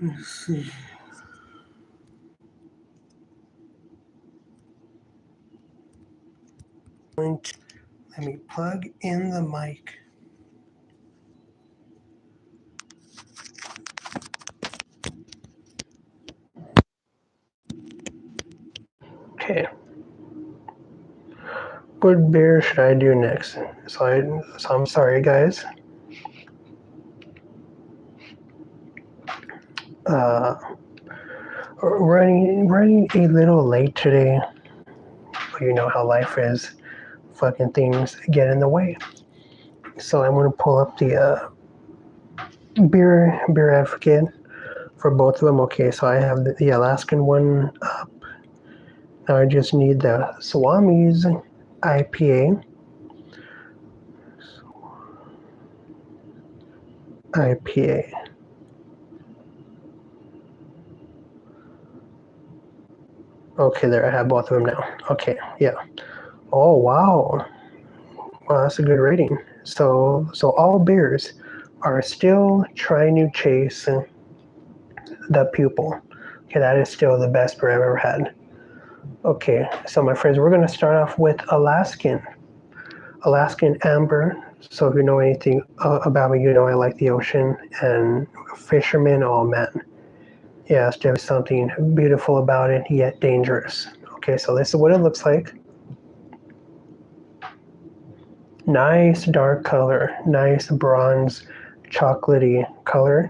Let's see. Let me plug in the mic. Okay. What beer should I do next? So I'm sorry, guys. Running a little late today. You know how life is. Fucking things get in the way. So I'm gonna pull up the beer advocate for both of them. Okay, so I have the Alaskan one up. Now I just need the Swami's IPA. IPA. Okay, there I have both of them now. Okay, yeah. Oh wow. Well, that's a good rating. So all beers are still trying to chase the pupil. Okay, that is still the best beer I've ever had. Okay, so my friends, we're gonna start off with Alaskan Amber. So if you know anything about me, you know I like the ocean and fishermen. Oh man, yes, there's something beautiful about it, yet dangerous. Okay, so this is what it looks like. Nice dark color, nice bronze, chocolatey color.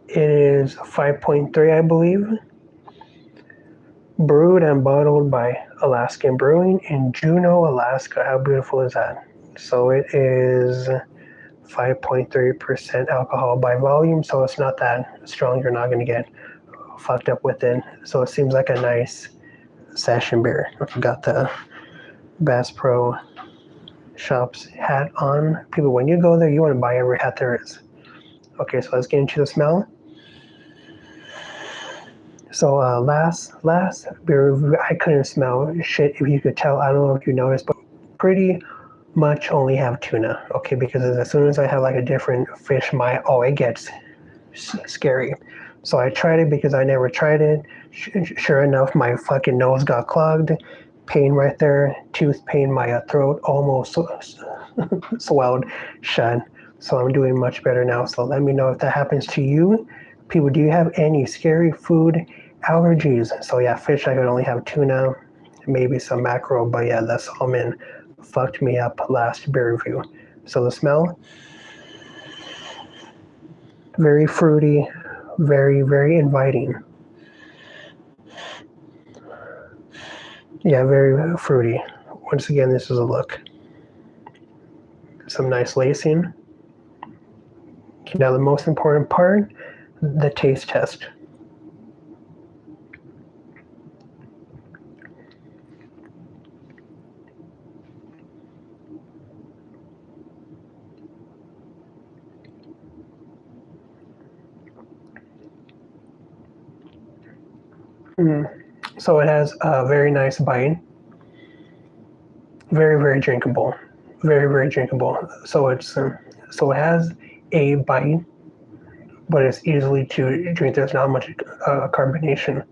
It is 5.3, I believe. Brewed and bottled by Alaskan Brewing in Juneau, Alaska. How beautiful is that? So it is 5.3% alcohol by volume, so it's not that strong. You're not going to get fucked up with it. So it seems like a nice session beer. Okay, got the Bass Pro Shops hat on. People, when you go there, you want to buy every hat there is. Okay, so let's get into the smell. So last beer review, I couldn't smell shit. If you could tell, I don't know if you noticed, but pretty much only have tuna. Okay, because as soon as I have like a different fish, it gets scary. So I tried it because I never tried it. Sure enough, my fucking nose got clogged. Pain right there, tooth pain. My throat almost swelled shut. So I'm doing much better now. So let me know if that happens to you. People, do you have any scary food allergies? So yeah, fish, I could only have tuna, maybe some mackerel, but yeah, the salmon fucked me up last beer review. So the smell, very fruity, very, very inviting. Yeah, very fruity. Once again, this is a look. Some nice lacing. Now the most important part, the taste test. So it has a very nice bite. Very, very drinkable. Very, very drinkable. So it has a bite, but it's easily to drink. There's not much carbonation.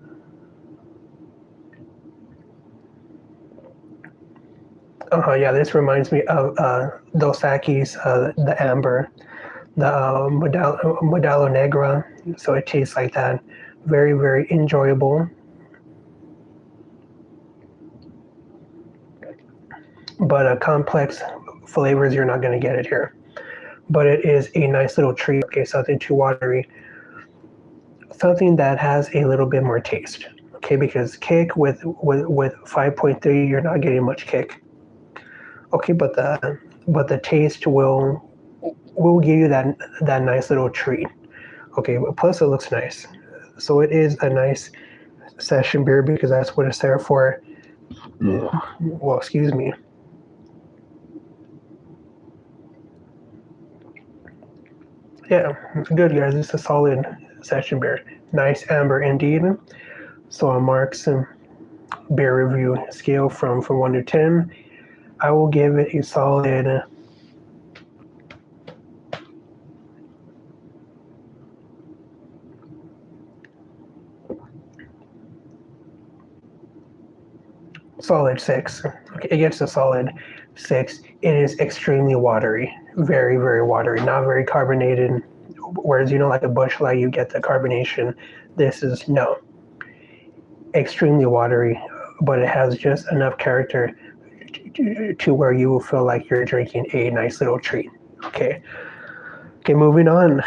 Yeah, this reminds me of Dos Equis, the amber, the Modelo Negra. So it tastes like that. Very, very enjoyable. But complex flavors, you're not going to get it here. But it is a nice little treat. Okay, something too watery. Something that has a little bit more taste. Okay, because kick with 5.3, you're not getting much kick. Okay, but the taste will give you that nice little treat. Okay, plus it looks nice. So it is a nice session beer because that's what it's there for. Well, excuse me. Yeah, it's good, guys. It's a solid session beer. Nice amber indeed. So on Mark's beer review scale from 1 to 10, I will give it a solid Solid 6. Okay, it gets a solid 6. It is extremely watery. Very, very watery. Not very carbonated. Whereas, like a Busch Light, you get the carbonation. This is no. Extremely watery, but it has just enough character to where you will feel like you're drinking a nice little treat. Okay. Okay, moving on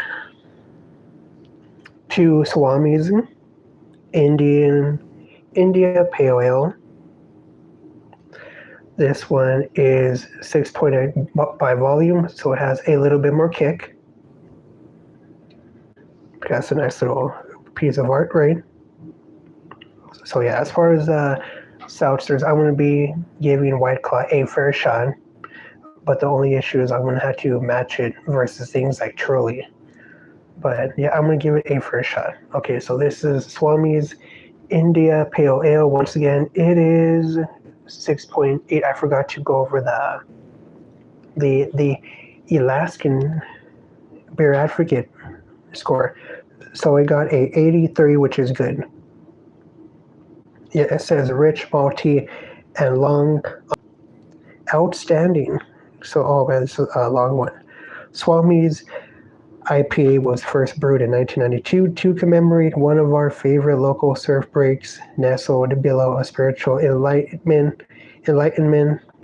to Swami's India Pale Ale. This one is 6.8 by volume, so it has a little bit more kick. That's a nice little piece of art, right? So yeah, as far as seltzers, I'm going to be giving White Claw a fair shot, but the only issue is I'm going to have to match it versus things like Truly. But yeah, I'm going to give it a fair shot. Okay, so this is Swami's India Pale Ale. Once again, it is 6.8. I forgot to go over the Alaskan Beer Advocate score. So I got a 83, which is good. Yeah, it says rich, malty, and long, outstanding. So, it's a long one. Swami's IPA was first brewed in 1992 to commemorate one of our favorite local surf breaks, nestled below a spiritual enlightenment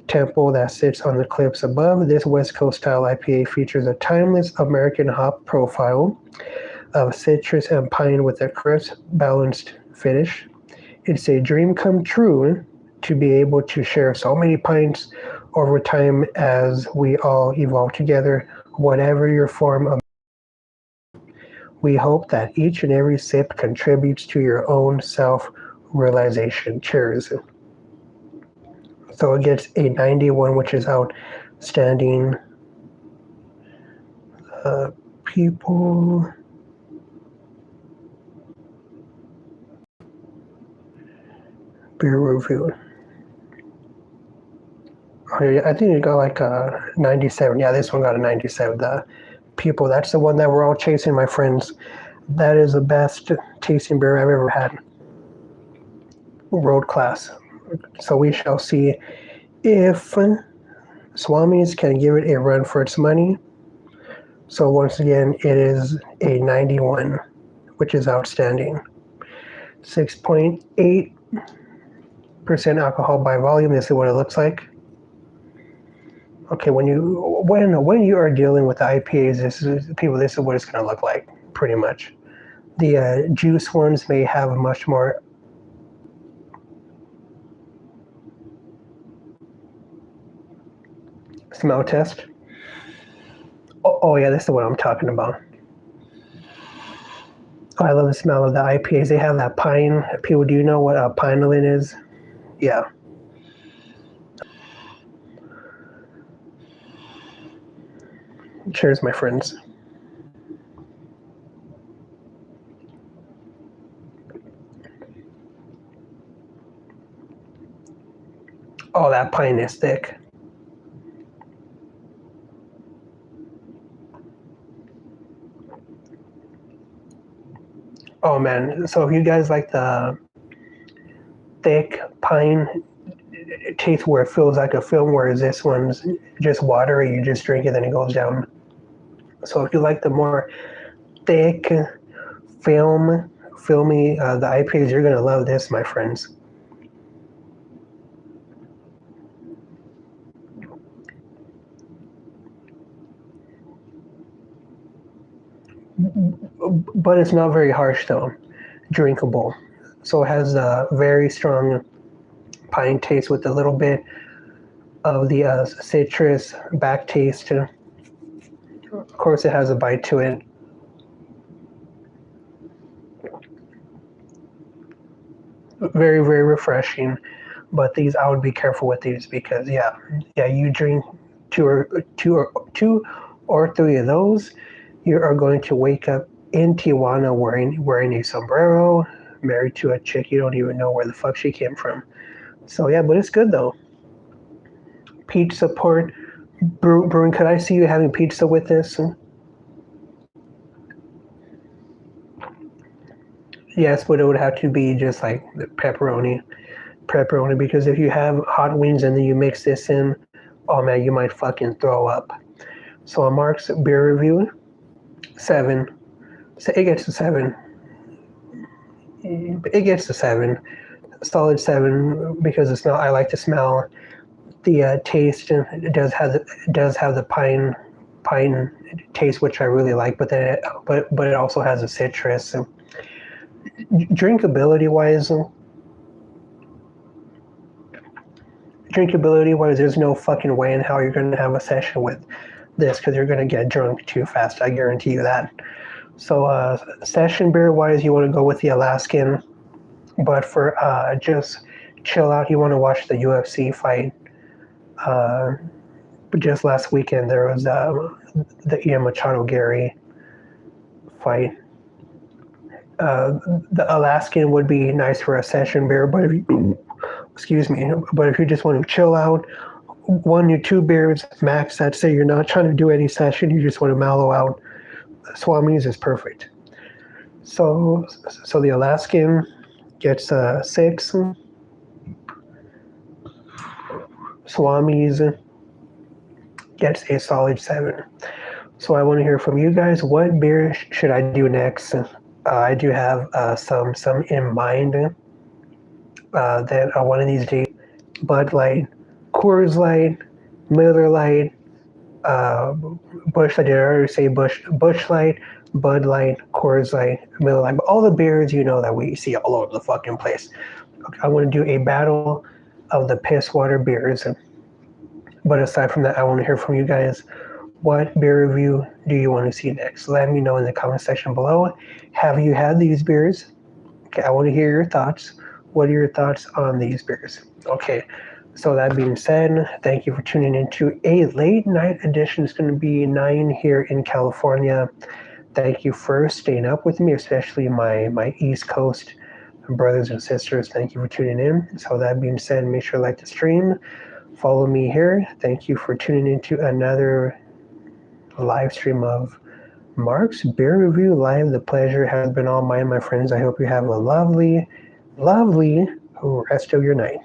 temple that sits on the cliffs above. This West Coast style IPA features a timeless American hop profile of citrus and pine with a crisp, balanced finish. It's a dream come true to be able to share so many pints over time as we all evolve together, whatever your form of. We hope that each and every sip contributes to your own self-realization. Cheers. So it gets a 91, which is outstanding. People. Beer review. Oh, yeah, I think it got like a 97. Yeah, this one got a 97. The people, that's the one that we're all chasing, my friends. That is the best tasting beer I've ever had. World class. So we shall see if Swami's can give it a run for its money. So once again, it is a 91, which is outstanding. 6.8% alcohol by volume. This is what it looks like. Okay, when you are dealing with the IPAs, this is what it's going to look like, pretty much. The juice ones may have a much more smell test. Oh yeah, this is what I'm talking about. Oh, I love the smell of the IPAs. They have that pine. People, do you know what a pineolin is? Yeah. Cheers, my friends. Oh, that pine is thick. Oh man, so if you guys like the thick pine taste where it feels like a film, whereas this one's just watery, you just drink it and it goes down. So if you like the more thick, filmy, the IPAs, you're gonna love this, my friends. But it's not very harsh though, drinkable. So it has a very strong pine taste with a little bit of the citrus back taste. Of course, it has a bite to it. Very, very refreshing. But these, I would be careful with these because you drink two or three of those, you are going to wake up in Tijuana wearing a sombrero, married to a chick you don't even know where the fuck she came from. So yeah, but it's good though. Pizza port brewing. Could I see you having pizza with this? Yes, but it would have to be just like the pepperoni. pepperoni, because if you have hot wings and then you mix this in, oh man, you might fucking throw up. So on Mark's beer review, 7. So it gets a 7. It gets a 7. Solid 7 because the smell. I like the smell. The taste, it does have the pine taste, which I really like. But then but it also has a citrus. Drinkability wise, there's no fucking way in how you're going to have a session with this, because you're going to get drunk too fast. I guarantee you that. So session beer wise, you want to go with the Alaskan, but for just chill out, you want to watch the UFC fight. Just last weekend there was the Ian Machado Gary fight. The Alaskan would be nice for a session beer, but if you just want to chill out, 1 or 2 beers max. I'd say you're not trying to do any session, you just want to mellow out. Swami's is perfect. So the Alaskan gets a 6. Swami's gets a solid 7. So I want to hear from you guys. What beer should I do next? I do have some in mind that one of these days. Bud Light, Coors Light, Miller Light, Busch Light. Did I already say Busch Light, Bud Light, Coors Light, Miller Light? But all the beers that we see all over the fucking place. Okay, I want to do a battle of the piss water beers. But aside from that, I want to hear from you guys. What beer review do you want to see next? Let me know in the comment section below. Have you had these beers? Okay, I want to hear your thoughts. What are your thoughts on these beers? Okay, so that being said, thank you for tuning into a late night edition. It's going to be 9 here in California. Thank you for staying up with me, especially my East Coast brothers and sisters. Thank you for tuning in. So that being said, make sure to like the stream. Follow me here. Thank you for tuning into another live stream of Mark's Beer Review Live. The pleasure has been all mine, my friends. I hope you have a lovely rest of your night.